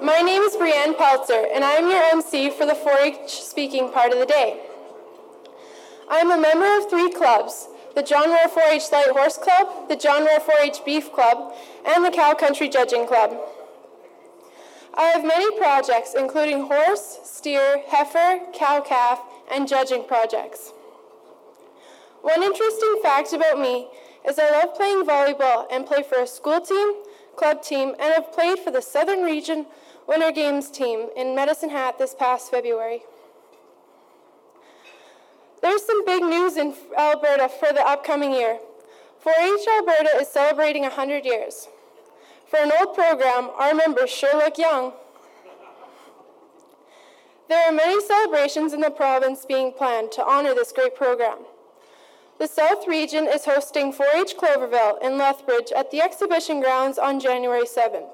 My name is Brianne Peltzer, and I am your MC for the 4-H speaking part of the day. I am a member of 3 clubs, the John Roar 4-H Light Horse Club, the John Roar 4-H Beef Club, and the Cow Country Judging Club. I have many projects, including horse, steer, heifer, cow-calf, and judging projects. One interesting fact about me is I love playing volleyball and play for a school team, club team, and have played for the Southern Region Winter Games team in Medicine Hat this past February. There's some big news in Alberta for the upcoming year. 4-H Alberta is celebrating 100 years. For an old program, our members sure look young. There are many celebrations in the province being planned to honor this great program. The South Region is hosting 4-H Cloverville in Lethbridge at the exhibition grounds on January 7th.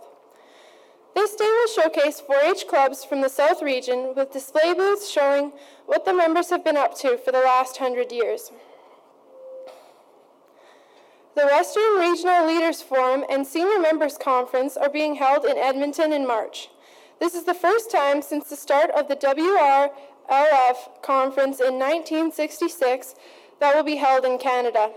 This day will showcase 4-H clubs from the South Region with display booths showing what the members have been up to for the last 100 years. The Western Regional Leaders Forum and Senior Members Conference are being held in Edmonton in March. This is the first time since the start of the WRLF conference in 1966 that will be held in Canada.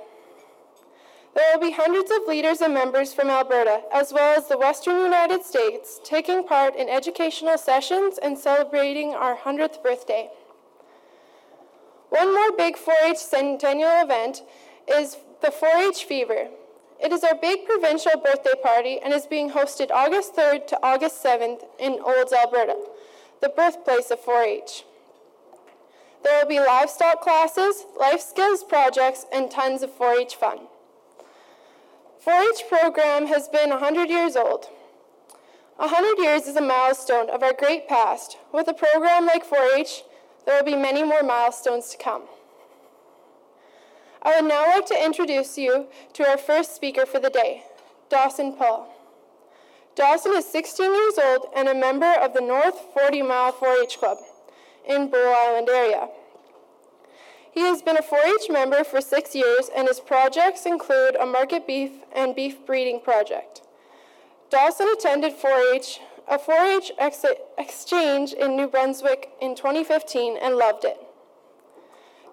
There will be hundreds of leaders and members from Alberta, as well as the Western United States, taking part in educational sessions and celebrating our 100th birthday. One more big 4-H centennial event is the 4-H Fever. It is our big provincial birthday party and is being hosted August 3rd to August 7th in Olds, Alberta, the birthplace of 4-H. There will be livestock classes, life skills projects, and tons of 4-H fun. 4-H program has been 100 years old. 100 years is a milestone of our great past. With a program like 4-H, there will be many more milestones to come. I would now like to introduce you to our first speaker for the day, Dawson Paul. Dawson is 16 years old and a member of the North 40 Mile 4-H Club in Bull Island area. He has been a 4-H member for 6 years, and his projects include a market beef and beef breeding project. Dawson attended a 4-H exchange in New Brunswick in 2015 and loved it.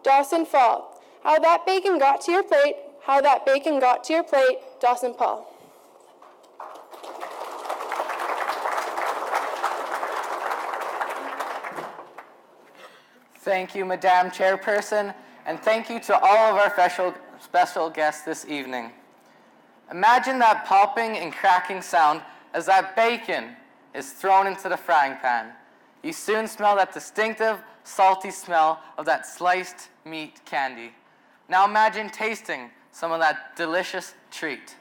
Dawson Paul. How that bacon got to your plate, how that bacon got to your plate, Dawson Paul. Thank you, Madam Chairperson, and thank you to all of our special guests this evening. Imagine that popping and cracking sound as that bacon is thrown into the frying pan. You soon smell that distinctive, salty smell of that sliced meat candy. Now imagine tasting some of that delicious treat.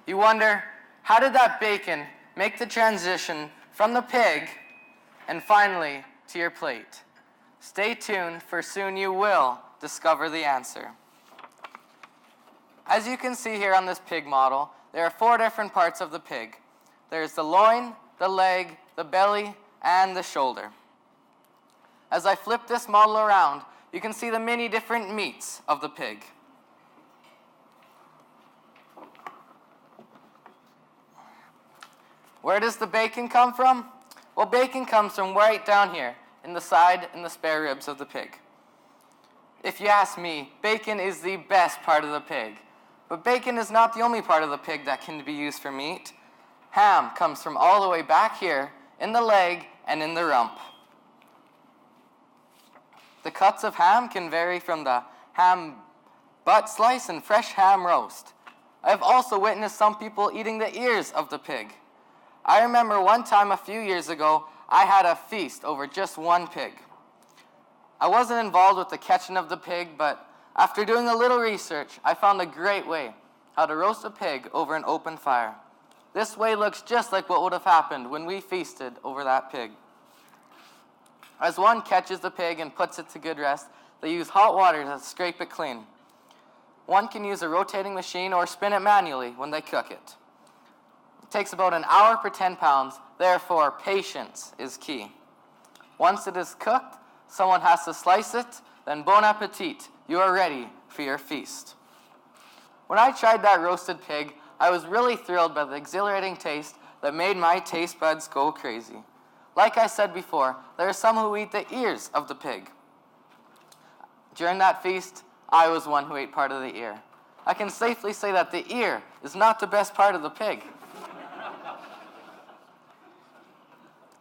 You wonder, how did that bacon make the transition from the pig and finally to your plate? Stay tuned, for soon you will discover the answer. As you can see here on this pig model, there are 4 different parts of the pig. There's the loin, the leg, the belly, and the shoulder. As I flip this model around, you can see the many different meats of the pig. Where does the bacon come from? Well, bacon comes from right down here, in the side and the spare ribs of the pig. If you ask me, bacon is the best part of the pig. But bacon is not the only part of the pig that can be used for meat. Ham comes from all the way back here, in the leg and in the rump. The cuts of ham can vary from the ham butt slice and fresh ham roast. I have also witnessed some people eating the ears of the pig. I remember one time a few years ago, I had a feast over just one pig. I wasn't involved with the catching of the pig, but after doing a little research, I found a great way how to roast a pig over an open fire. This way looks just like what would have happened when we feasted over that pig. As one catches the pig and puts it to good rest, they use hot water to scrape it clean. One can use a rotating machine or spin it manually when they cook it. It takes about an hour per 10 pounds, therefore patience is key. Once it is cooked, someone has to slice it, then bon appetit, you are ready for your feast. When I tried that roasted pig, I was really thrilled by the exhilarating taste that made my taste buds go crazy. Like I said before, there are some who eat the ears of the pig. During that feast, I was one who ate part of the ear. I can safely say that the ear is not the best part of the pig.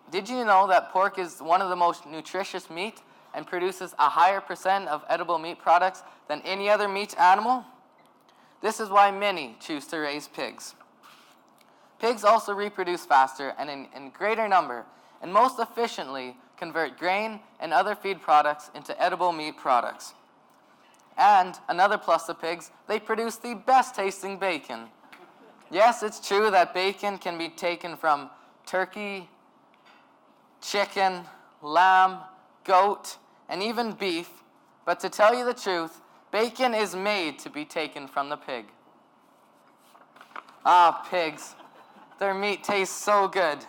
Did you know that pork is one of the most nutritious meat and produces a higher percent of edible meat products than any other meat animal? This is why many choose to raise pigs. Pigs also reproduce faster and in greater number, and most efficiently convert grain and other feed products into edible meat products. And another plus of pigs, they produce the best tasting bacon. Yes, it's true that bacon can be taken from turkey, chicken, lamb, goat, and even beef, but to tell you the truth, bacon is made to be taken from the pig. Ah, pigs. Their meat tastes so good.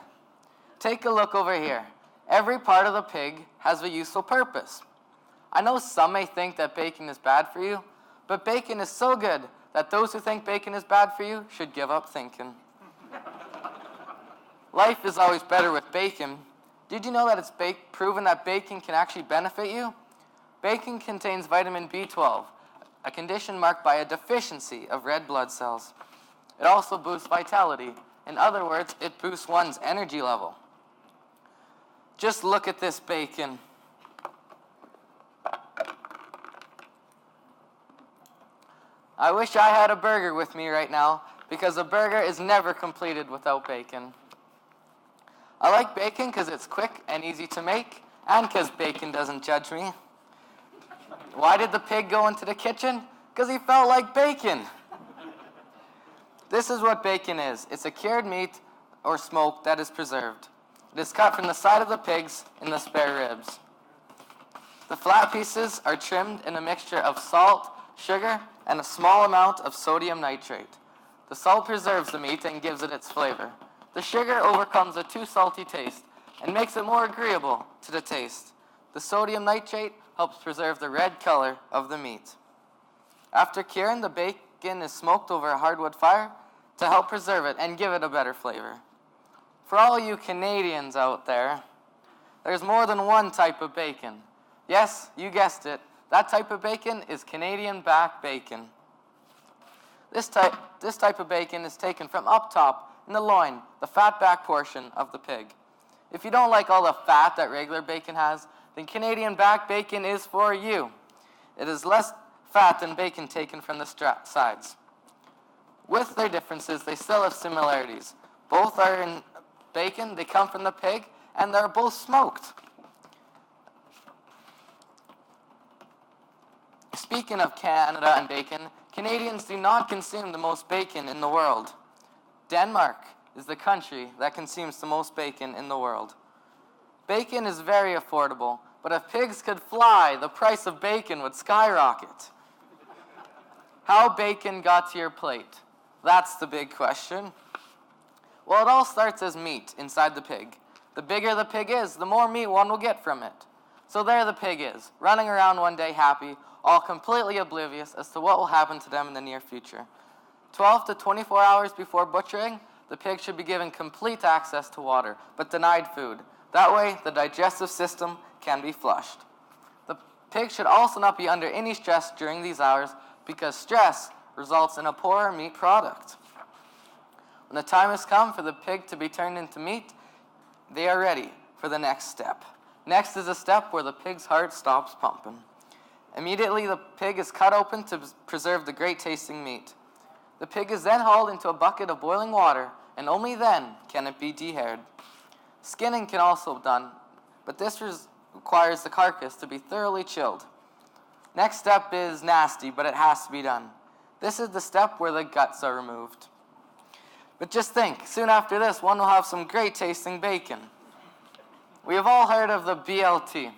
Take a look over here. Every part of the pig has a useful purpose. I know some may think that bacon is bad for you, but bacon is so good that those who think bacon is bad for you should give up thinking. Life is always better with bacon. Did you know that it's proven that bacon can actually benefit you? Bacon contains vitamin B12, a condition marked by a deficiency of red blood cells. It also boosts vitality. In other words, it boosts one's energy level. Just look at this bacon. I wish I had a burger with me right now, because a burger is never completed without bacon. I like bacon because it's quick and easy to make, and because bacon doesn't judge me. Why did the pig go into the kitchen? Because he felt like bacon. This is what bacon is. It's a cured meat or smoked that is preserved. It is cut from the side of the pigs in the spare ribs. The flat pieces are trimmed in a mixture of salt, sugar, and a small amount of sodium nitrate. The salt preserves the meat and gives it its flavor. The sugar overcomes a too salty taste and makes it more agreeable to the taste. The sodium nitrate helps preserve the red color of the meat. After curing, the bacon is smoked over a hardwood fire to help preserve it and give it a better flavor. For all you Canadians out there, there's more than one type of bacon. Yes, you guessed it. That type of bacon is Canadian back bacon. This type of bacon is taken from up top in the loin, the fat back portion of the pig. If you don't like all the fat that regular bacon has, then Canadian back bacon is for you. It is less fat than bacon taken from the sides. With their differences, they still have similarities. Both are in bacon, they come from the pig, and they're both smoked. Speaking of Canada and bacon, Canadians do not consume the most bacon in the world. Denmark is the country that consumes the most bacon in the world. Bacon is very affordable, but if pigs could fly, the price of bacon would skyrocket. How bacon got to your plate? That's the big question. Well, it all starts as meat inside the pig. The bigger the pig is, the more meat one will get from it. So there the pig is, running around one day happy, all completely oblivious as to what will happen to them in the near future. 12 to 24 hours before butchering, the pig should be given complete access to water, but denied food. That way, the digestive system can be flushed. The pig should also not be under any stress during these hours, because stress results in a poorer meat product. When the time has come for the pig to be turned into meat, they are ready for the next step. Next is a step where the pig's heart stops pumping. Immediately, the pig is cut open to preserve the great tasting meat. The pig is then hauled into a bucket of boiling water, and only then can it be dehaired. Skinning can also be done, but this requires the carcass to be thoroughly chilled. Next step is nasty, but it has to be done. This is the step where the guts are removed. But just think, soon after this, one will have some great tasting bacon. We have all heard of the BLT.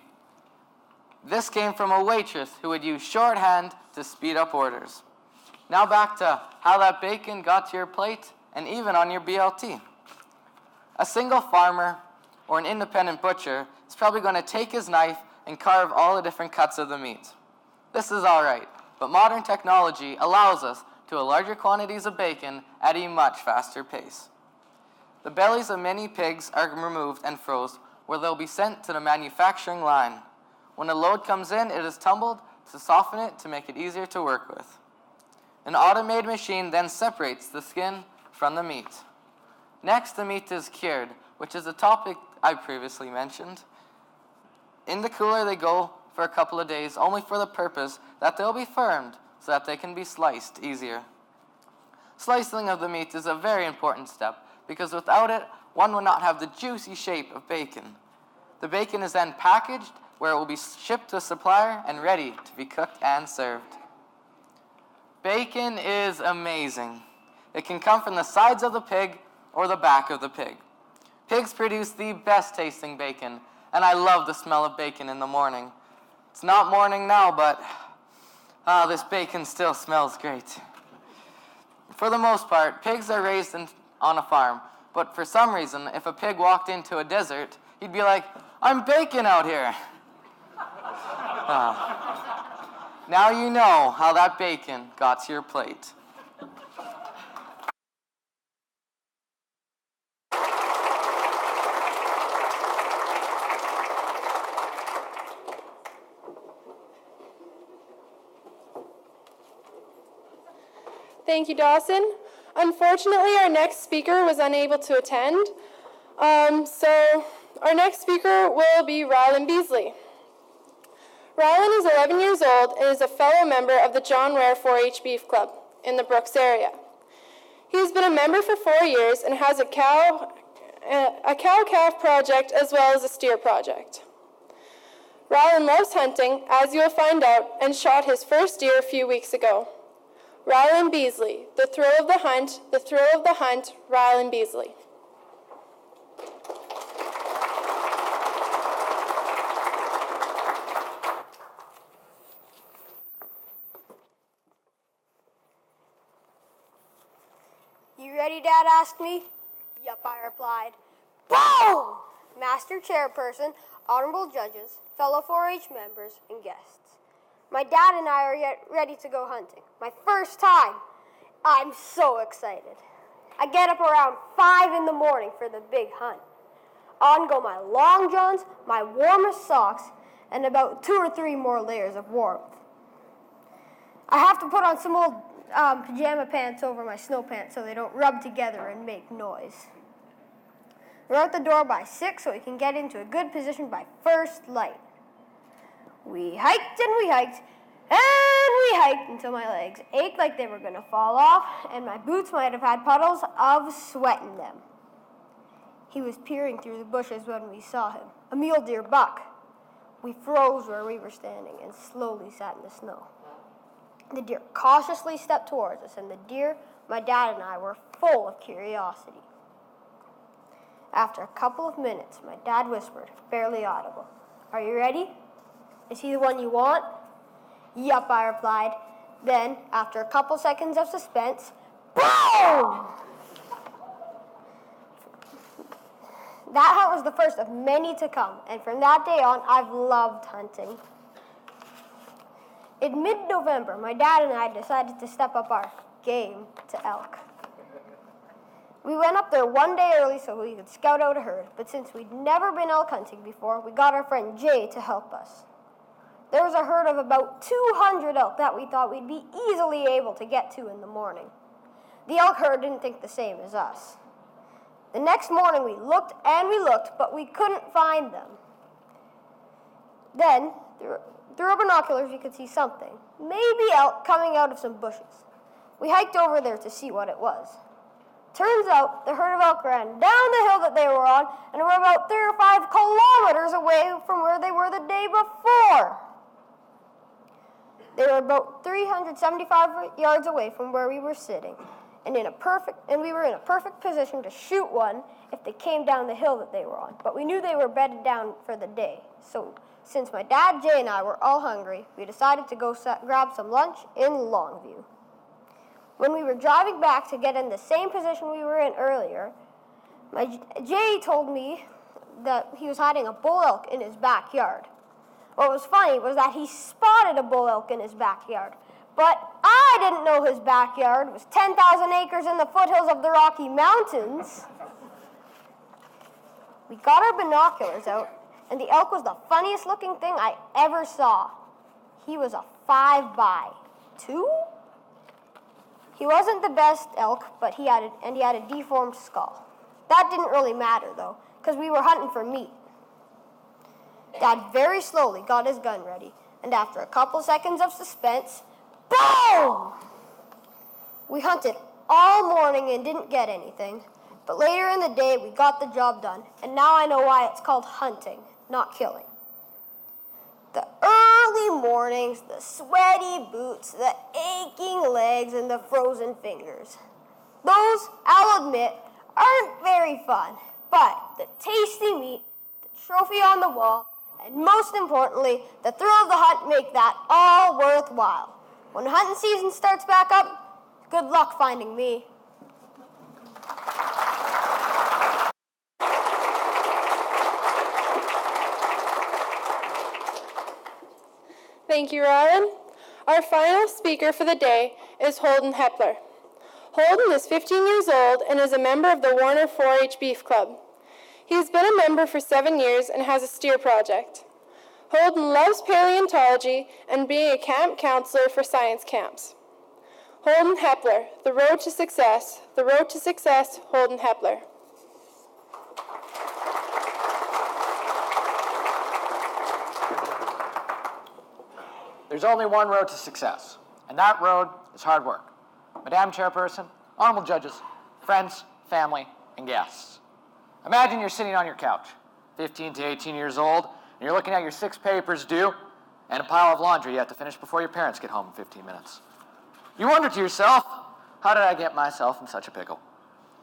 This came from a waitress who would use shorthand to speed up orders. Now back to how that bacon got to your plate and even on your BLT. A single farmer or an independent butcher is probably going to take his knife and carve all the different cuts of the meat. This is all right, but modern technology allows us to larger quantities of bacon at a much faster pace. The bellies of many pigs are removed and froze, where they'll be sent to the manufacturing line. When a load comes in, it is tumbled to soften it to make it easier to work with. An automated machine then separates the skin from the meat. Next, the meat is cured, which is a topic I previously mentioned. In the cooler they go for a couple of days, only for the purpose that they'll be firmed so that they can be sliced easier. Slicing of the meat is a very important step because without it, one will not have the juicy shape of bacon. The bacon is then packaged where it will be shipped to a supplier and ready to be cooked and served. Bacon is amazing. It can come from the sides of the pig or the back of the pig. Pigs produce the best tasting bacon, and I love the smell of bacon in the morning. It's not morning now, but this bacon still smells great. For the most part, pigs are raised on a farm, but for some reason, if a pig walked into a desert, he'd be like, "I'm bacon out here." Now you know how that bacon got to your plate. Thank you, Dawson. Unfortunately, our next speaker was unable to attend. So our next speaker will be Rylan Beasley. Rylan is 11 years old and is a fellow member of the John Ware 4-H Beef Club in the Brooks area. He has been a member for 4 years and has a cow-calf project as well as a steer project. Rylan loves hunting, as you will find out, and shot his first deer a few weeks ago. Rylan Beasley, the thrill of the hunt, Rylan Beasley. "You ready, Dad?" asked me. "Yup," I replied. Boom! Master Chairperson, honorable judges, fellow 4-H members, and guests. My dad and I are ready to go hunting. My first time. I'm so excited. I get up around 5 in the morning for the big hunt. On go my long johns, my warmest socks, and about 2 or 3 more layers of warmth. I have to put on some old pajama pants over my snow pants so they don't rub together and make noise. We're out the door by 6 so we can get into a good position by first light. We hiked and we hiked and we hiked until my legs ached like they were going to fall off and my boots might have had puddles of sweat in them. He was peering through the bushes when we saw him, a mule deer buck. We froze where we were standing and slowly sat in the snow. The deer cautiously stepped towards us, and the deer, my dad and I, were full of curiosity. After a couple of minutes, my dad whispered, barely audible, "Are you ready? Is he the one you want?" "Yup," I replied. Then, after a couple seconds of suspense, boom! That hunt was the first of many to come, and from that day on, I've loved hunting. In mid-November, my dad and I decided to step up our game to elk. We went up there one day early so we could scout out a herd, but since we'd never been elk hunting before, we got our friend Jay to help us. There was a herd of about 200 elk that we thought we'd be easily able to get to in the morning. The elk herd didn't think the same as us. The next morning we looked and we looked, but we couldn't find them. Then, through our binoculars, we could see something, maybe elk coming out of some bushes. We hiked over there to see what it was. Turns out the herd of elk ran down the hill that they were on and were about 3 or 5 kilometers away from where they were the day before. They were about 375 yards away from where we were sitting, and we were in a perfect position to shoot one if they came down the hill that they were on. But we knew they were bedded down for the day. So since my dad, Jay, and I were all hungry, we decided to go grab some lunch in Longview. When we were driving back to get in the same position we were in earlier, Jay told me that he was hiding a bull elk in his backyard. What was funny was that he spotted a bull elk in his backyard, but I didn't know his backyard was 10,000 acres in the foothills of the Rocky Mountains. We got our binoculars out, and the elk was the funniest looking thing I ever saw. He was a 5x2? He wasn't the best elk, but he had a deformed skull. That didn't really matter, though, because we were hunting for meat. Dad very slowly got his gun ready, and after a couple seconds of suspense, boom! We hunted all morning and didn't get anything, but later in the day we got the job done, and now I know why it's called hunting, not killing. The early mornings, the sweaty boots, the aching legs, and the frozen fingers. Those, I'll admit, aren't very fun, but the tasty meat, the trophy on the wall, and most importantly, the thrill of the hunt make that all worthwhile. When hunting season starts back up, good luck finding me. Thank you, Robin. Our final speaker for the day is Holden Hepler. Holden is 15 years old and is a member of the Warner 4-H Beef Club. He's been a member for 7 years and has a steer project. Holden loves paleontology and being a camp counselor for science camps. Holden Hepler, The Road to Success. The Road to Success, Holden Hepler. There's only one road to success, and that road is hard work. Madam Chairperson, honorable judges, friends, family, and guests. Imagine you're sitting on your couch, 15 to 18 years old, and you're looking at your 6 papers due and a pile of laundry you have to finish before your parents get home in 15 minutes. You wonder to yourself, how did I get myself in such a pickle?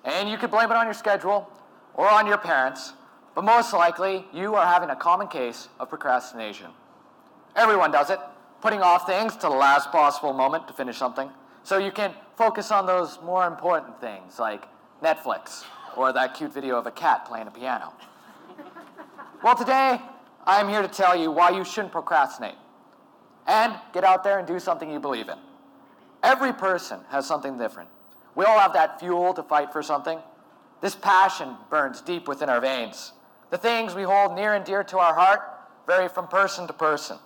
And you could blame it on your schedule or on your parents, but most likely you are having a common case of procrastination. Everyone does it, putting off things to the last possible moment to finish something, so you can focus on those more important things like Netflix or that cute video of a cat playing a piano. Well, today, I'm here to tell you why you shouldn't procrastinate and get out there and do something you believe in. Every person has something different. We all have that fuel to fight for something. This passion burns deep within our veins. The things we hold near and dear to our heart vary from person to person.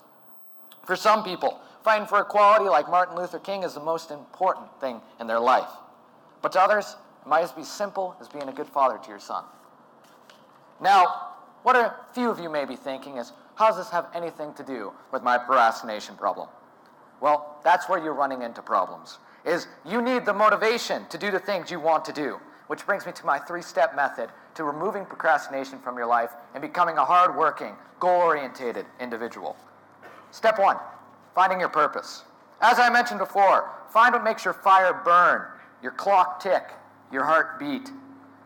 For some people, fighting for equality like Martin Luther King is the most important thing in their life. But to others, it might just be simple as being a good father to your son. Now, what a few of you may be thinking is, how does this have anything to do with my procrastination problem? Well, that's where you're running into problems, is you need the motivation to do the things you want to do, which brings me to my 3-step method to removing procrastination from your life and becoming a hard-working, goal-oriented individual. Step 1, finding your purpose. As I mentioned before, find what makes your fire burn, your clock tick, your heart beat.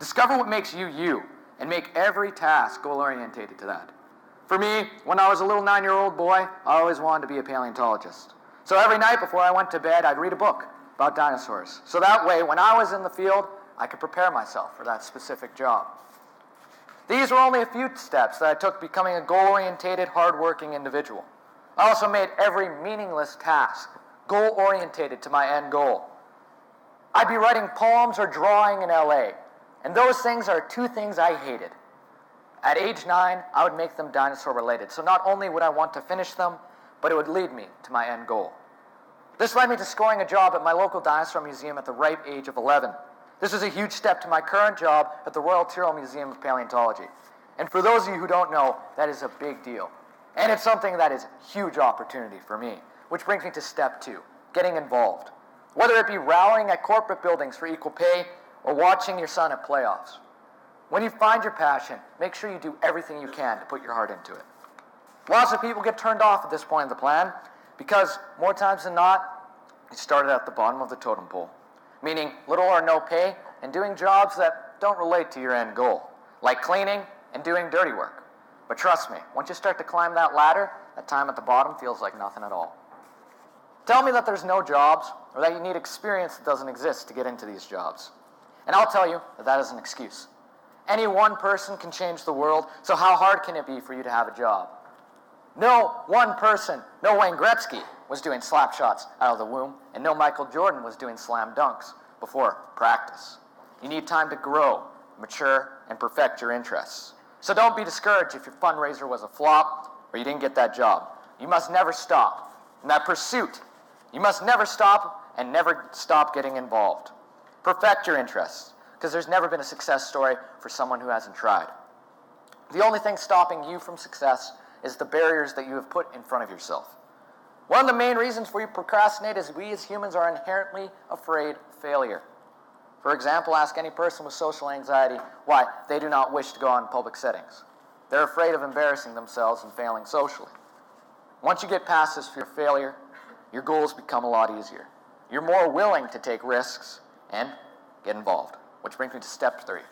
Discover what makes you you, and make every task goal-oriented to that. For me, when I was a little 9-year-old boy, I always wanted to be a paleontologist. So every night before I went to bed, I'd read a book about dinosaurs. So that way, when I was in the field, I could prepare myself for that specific job. These were only a few steps that I took becoming a goal-oriented, hard-working individual. I also made every meaningless task goal-oriented to my end goal. I'd be writing poems or drawing in LA, and those things are 2 things I hated. At age 9, I would make them dinosaur-related, so not only would I want to finish them, but it would lead me to my end goal. This led me to scoring a job at my local dinosaur museum at the ripe age of 11. This was a huge step to my current job at the Royal Tyrrell Museum of Paleontology. And for those of you who don't know, that is a big deal. And it's something that is a huge opportunity for me, which brings me to step 2, getting involved. Whether it be rallying at corporate buildings for equal pay or watching your son at playoffs. When you find your passion, make sure you do everything you can to put your heart into it. Lots of people get turned off at this point in the plan because more times than not, you started at the bottom of the totem pole, meaning little or no pay and doing jobs that don't relate to your end goal, like cleaning and doing dirty work. But trust me, once you start to climb that ladder, that time at the bottom feels like nothing at all. Tell me that there's no jobs or that you need experience that doesn't exist to get into these jobs. And I'll tell you that that is an excuse. Any one person can change the world, so how hard can it be for you to have a job? No one person, no Wayne Gretzky was doing slap shots out of the womb, and no Michael Jordan was doing slam dunks before practice. You need time to grow, mature, and perfect your interests. So don't be discouraged if your fundraiser was a flop or you didn't get that job. You must never stop. In that pursuit, you must never stop and never stop getting involved. Perfect your interests, because there's never been a success story for someone who hasn't tried. The only thing stopping you from success is the barriers that you have put in front of yourself. One of the main reasons we procrastinate is we as humans are inherently afraid of failure. For example, ask any person with social anxiety why they do not wish to go out in public settings. They're afraid of embarrassing themselves and failing socially. Once you get past this fear of failure, your goals become a lot easier. You're more willing to take risks and get involved, which brings me to step 3,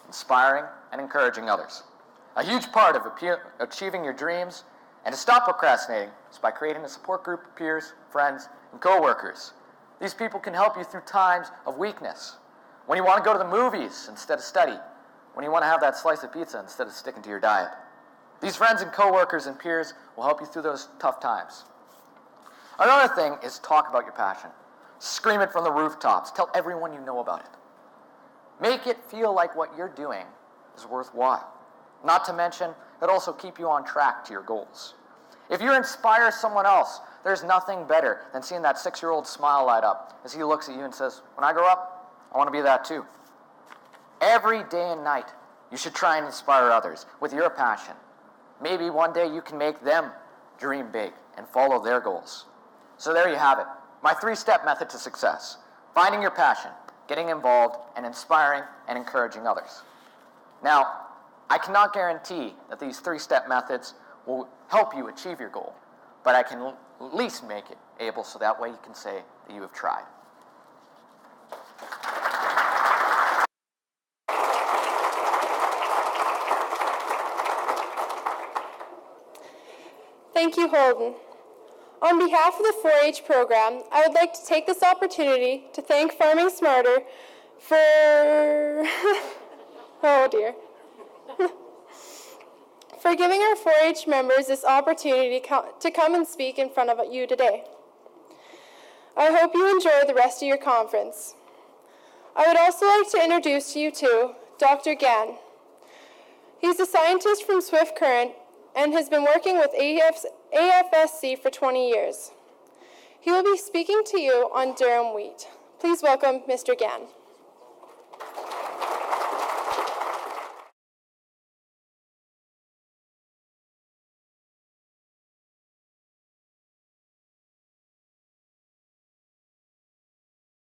inspiring and encouraging others. A huge part of achieving your dreams and to stop procrastinating is by creating a support group of peers, friends, and co-workers. These people can help you through times of weakness. When you want to go to the movies instead of study. When you want to have that slice of pizza instead of sticking to your diet. These friends and co-workers and peers will help you through those tough times. Another thing is talk about your passion. Scream it from the rooftops. Tell everyone you know about it. Make it feel like what you're doing is worthwhile. Not to mention, it'll also keep you on track to your goals. If you inspire someone else, there's nothing better than seeing that 6-year-old smile light up as he looks at you and says, when I grow up, I want to be that too. Every day and night, you should try and inspire others with your passion. Maybe one day you can make them dream big and follow their goals. So there you have it, my 3-step method to success. Finding your passion, getting involved, and inspiring and encouraging others. Now, I cannot guarantee that these 3-step methods will help you achieve your goal, but I can at least make it able so that way you can say that you have tried. Thank you, Holden. On behalf of the 4-H program, I would like to take this opportunity to thank Farming Smarter for, oh dear, for giving our 4-H members this opportunity to come and speak in front of you today. I hope you enjoy the rest of your conference. I would also like to introduce you to Dr. Gann. He's a scientist from Swift Current and has been working with AFSC for 20 years. He will be speaking to you on durum wheat. Please welcome Mr. Gann.